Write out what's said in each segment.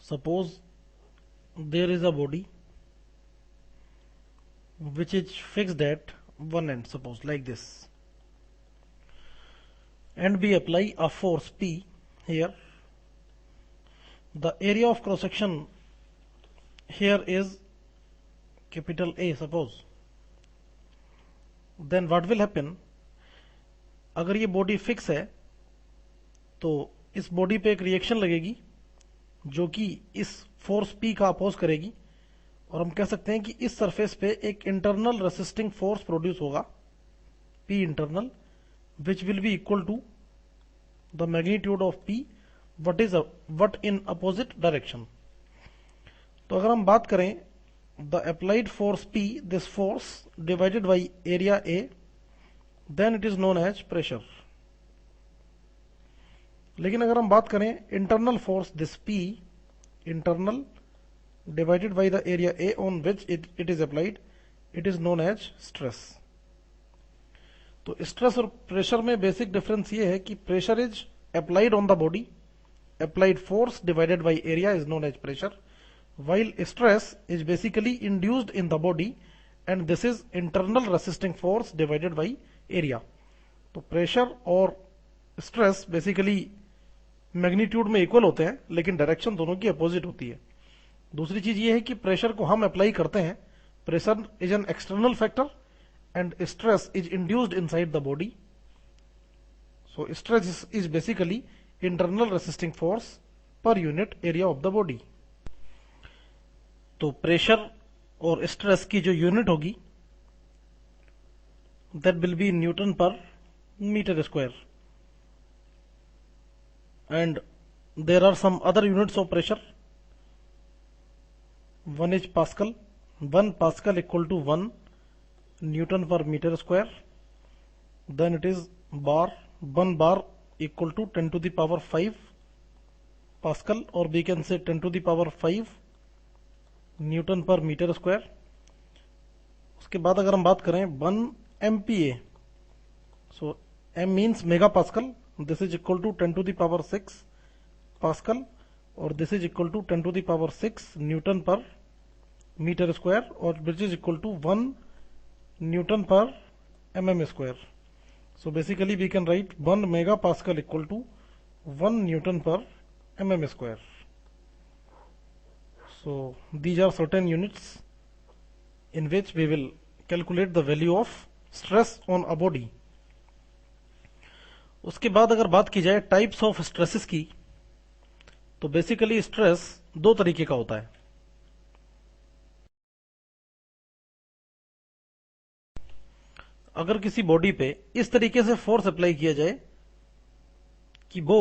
Suppose there is a body which is fixed at one end, suppose like this, and we apply a force P here. The area of cross section here is capital A, suppose. Then what will happen, अगर ये body fix है तो इस body पे एक reaction लगेगी जो कि इस फोर्स P का अपोज करेगी, और हम कह सकते हैं कि इस सरफेस पे एक इंटरनल रेसिस्टिंग फोर्स प्रोड्यूस होगा P internal, which will be equal to the magnitude of P but in opposite direction. तो अगर हम बात करें the applied force P, this force divided by area A, then it is known as pressure. लेकिन अगर हम बात करें internal force this P internal divided by the area A on which it is applied, it is known as stress. तो stress और pressure में basic difference ये है कि pressure is applied on the body, applied force divided by area is known as pressure, while stress is basically induced in the body and this is internal resisting force divided by area. तो pressure और stress basically magnitude में equal होते हैं लेकिन direction दोनों की opposite होती है. दूसरी चीज ये है कि प्रेशर को हम अप्लाई करते हैं, pressure is an external factor and stress is induced inside the body. So stress is basically internal resisting force per unit area of the body. तो प्रेशर और स्ट्रेस की जो यूनिट होगी that will be newton per metre square, and there are some other units of pressure. One is pascal, 1 pascal equal to 1 newton per metre square. Then it is bar, 1 bar equal to 10 to the power 5 Pascal, or we can say 10 to the power 5 newton per metre square. उसके बाद अगर हम बात करें 1 MPa, so M means mega pascal, this is equal to 10 to the power 6 pascal, और this is equal to 10 to the power 6 newton per metre square, और which is equal to 1 newton per mm square. So basically we can write 1 megapascal equal to 1 Newton per mm square. So these are certain units in which we will calculate the value of stress on a body. उसके बाद अगर बात की जाए types of stresses की, तो basically stress दो तरीके का होता है. अगर किसी बॉडी पे इस तरीके से फोर्स अप्लाई किया जाए कि वो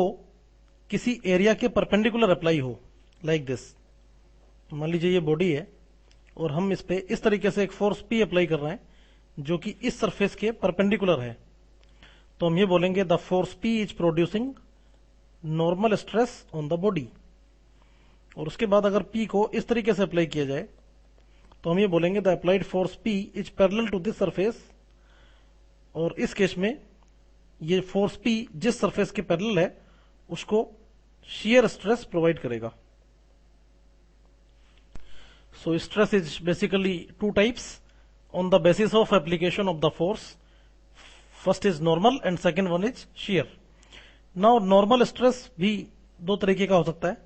किसी एरिया के परपेंडिकुलर अप्लाई हो, लाइक दिस. मान लीजिए ये बॉडी है और हम इस पे इस तरीके से एक फोर्स P अप्लाई कर रहे हैं जो कि इस सरफेस के परपेंडिकुलर है, तो हम ये बोलेंगे the force P is producing normal stress on the body. और उसके बाद अगर P को इस तरीके से अप्लाई किया जाए तो हम ये बोलेंगे the applied force P is parallel to this surface, और इस केस में ये फोर्स P जिस सरफेस के पैरेलल है उसको शियर स्ट्रेस प्रोवाइड करेगा. So stress is basically two types on the basis of application of the force. First is normal and second one is shear. Now normal stress भी दो तरीके का हो सकता है.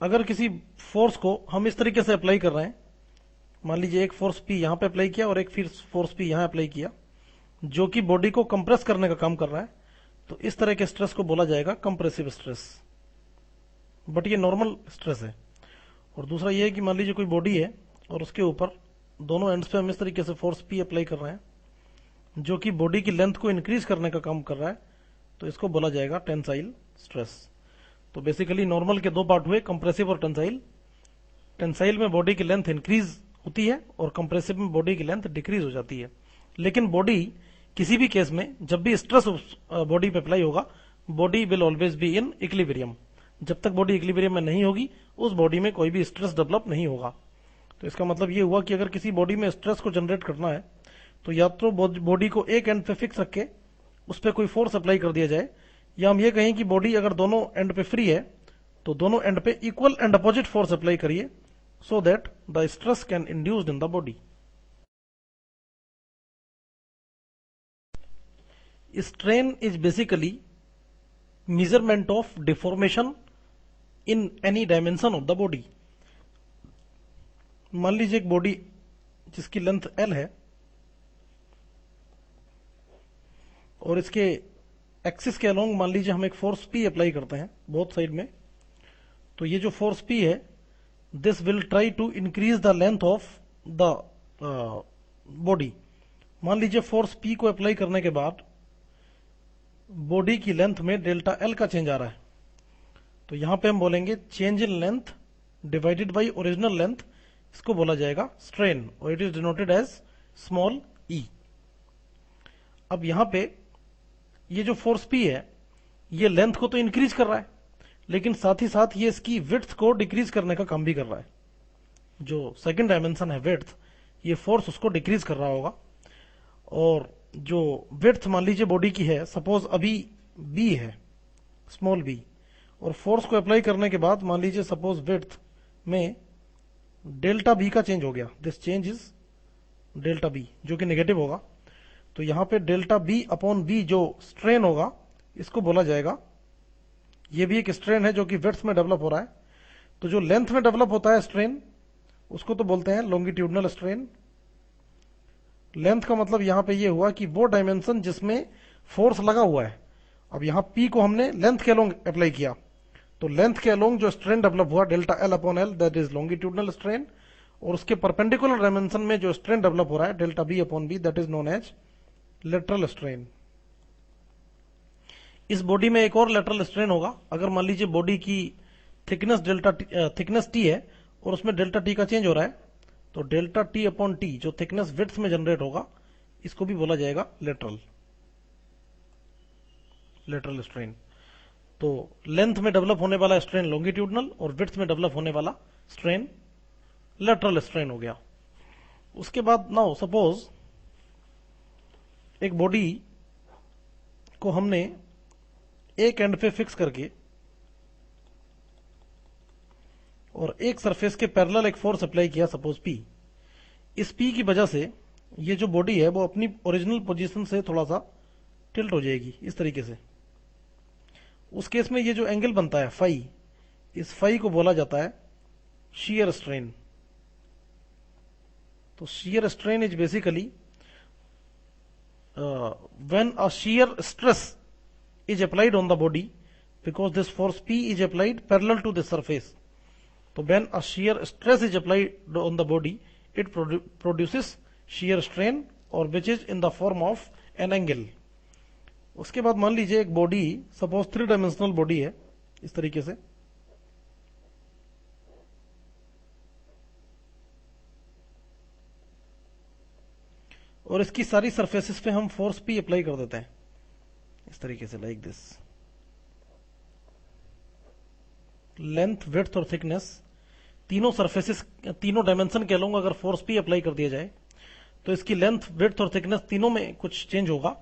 अगर किसी फोर्स को हम इस तरीके से अप्लाई कर रहे हैं, मान लीजिए एक फोर्स P यहां पे अप्लाई किया और एक फिर फोर्स P यहां अप्लाई किया जो कि बॉडी को कंप्रेस करने का काम कर रहा है, तो इस तरह के स्ट्रेस को बोला जाएगा कंप्रेसिव स्ट्रेस. बट ये नॉर्मल स्ट्रेस है. और दूसरा ये है कि मान लीजिए कोई बॉडी है और उसके ऊपर दोनों एंड्स पे हम इस तरीके से फोर्स P अप्लाई कर रहे हैं जो कि बॉडी की लेंथ को इंक्रीज करने का काम कर रहा है, तो इसको बोला जाएगा टेंसाइल स्ट्रेस. तो बेसिकली नॉर्मल के दो पार्ट हुए, कंप्रेसिव और टेंसाइल. टेंसाइल में बॉडी की लेंथ इंक्रीज होती है और कंप्रेसिव में बॉडी की लेंथ डिक्रीज हो जाती है. लेकिन बॉडी किसी भी केस में जब भी स्ट्रेस बॉडी पे अप्लाई होगा, body will always be in equilibrium. जब तक बॉडी इक्विलिब्रियम में नहीं होगी उस बॉडी में कोई भी स्ट्रेस डेवलप नहीं होगा. तो इसका मतलब ये हुआ कि अगर किसी बॉडी में स्ट्रेस को जनरेट करना है तो या तो बॉडी को एक एंड पे फिक्स रख के उस पर कोई फोर्स अप्लाई कर दिया जाए, या हम ये कहें कि बॉडी अगर दोनों एंड पे फ्री है तो दोनों एंड पे equal and opposite force apply करिए so that the stress can induced in the body. Strain is basically measurement of deformation in any dimension of the body. मान लीजिए एक बॉडी जिसकी लेंथ L है और इसके एक्सिस के अलोंग मान लीजिए हम एक फोर्स P अप्लाई करते हैं बोथ साइड में, तो ये जो फोर्स P है this will try to increase the length of the body. मान लीजिए फोर्स P को अप्लाई करने के बाद बॉडी की लेंथ में डेल्टा L का चेंज आ रहा है, तो यहां पे हम बोलेंगे change in length divided by original length, इसको बोला जाएगा स्ट्रेन और it is denoted as small e. अब यहां पे ये जो फोर्स P है ये लेंथ को तो इंक्रीज कर रहा है, लेकिन साथ ही साथ ये इसकी विड्थ को डिक्रीज करने का काम भी कर रहा है. जो सेकंड डायमेंशन है विड्थ, ये फोर्स उसको डिक्रीज कर रहा होगा. और जो विड्थ मान लीजिए बॉडी की है, सपोज अभी b है स्मॉल b, और फोर्स को अप्लाई करने के बाद मान लीजिए सपोज विड्थ में डेल्टा b का चेंज हो गया, this change is delta b जो कि नेगेटिव होगा. तो यहां पे डेल्टा b अपॉन b जो स्ट्रेन होगा इसको बोला जाएगा, ये भी एक स्ट्रेन है जो कि विड्थ में डेवलप हो रहा है. तो जो लेंथ में डेवलप होता है स्ट्रेन उसको तो बोलते हैं लॉन्गिट्यूडनल स्ट्रेन. लेंथ का मतलब यहां पे ये हुआ कि वो डायमेंशन जिसमें फोर्स लगा हुआ है, अब यहां P को हमने लेंथ के अलोंग अप्लाई किया, तो लेंथ के अलोंग जो स्ट्रेन डेवलप हुआ delta L upon L that is longitudinal strain, और उसके परपेंडिकुलर डायमेंशन में जो स्ट्रेन डेवलप हो रहा है delta B upon B that is known as lateral strain. इस बॉडी में एक और लेटरल स्ट्रेन होगा. अगर मान लीजिए बॉडी की थिकनेस T है और उसमें डेल्टा T का चेंज हो रहा है, तो डेल्टा T अपॉन T जो थिकनेस विड्थ में जनरेट होगा इसको भी बोला जाएगा लेटरल स्ट्रेन. तो लेंथ में डेवलप होने वाला स्ट्रेन लॉन्गिट्यूडनल और विड्थ में डेवलप होने वाला स्ट्रेन लेटरल स्ट्रेन हो गया. उसके बाद नाउ सपोज एक बॉडी को हमने एक एंड पे फिक्स करके और एक सरफेस के पैरेलल एक फोर्स अप्लाई किया सपोज P. इस P की वजह से ये जो बॉडी है वो अपनी ओरिजिनल पोजीशन से थोड़ा सा टिल्ट हो जाएगी इस तरीके से. उस केस में ये जो एंगल बनता है फाई, इस फाई को बोला जाता है shear strain. तो shear strain is basically when a shear stress is applied on the body because this force P is applied parallel to the surface. So when a shear stress is applied on the body, it produces shear strain or which is in the form of an angle. उसके बाद मान लीजिए एक body suppose 3 dimensional body है इस तरीके से, और इसकी सारी सरफेसेस पे हम फोर्स P अप्लाई कर देते हैं इस तरीके से लाइक दिस. लेंथ विड्थ और थिकनेस तीनों सरफेसेस तीनों डायमेंशन के अलोंग अगर फोर्स P अप्लाई कर दिया जाए तो इसकी लेंथ विड्थ और थिकनेस तीनों में कुछ चेंज होगा.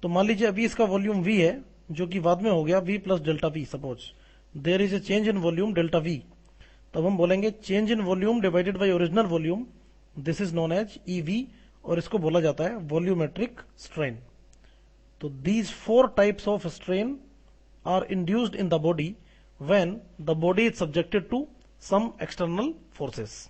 तो मान लीजिए अभी इसका वॉल्यूम V है जो कि बाद में हो गया V plus delta V. Suppose there is a change in volume delta V, तब हम बोलेंगे change in volume divided by original volume, this is known as EV और इसको बोला जाता है वॉल्यूमेट्रिक स्ट्रेन. तो these 4 types of strain are induced in the body when the body is subjected to some external forces.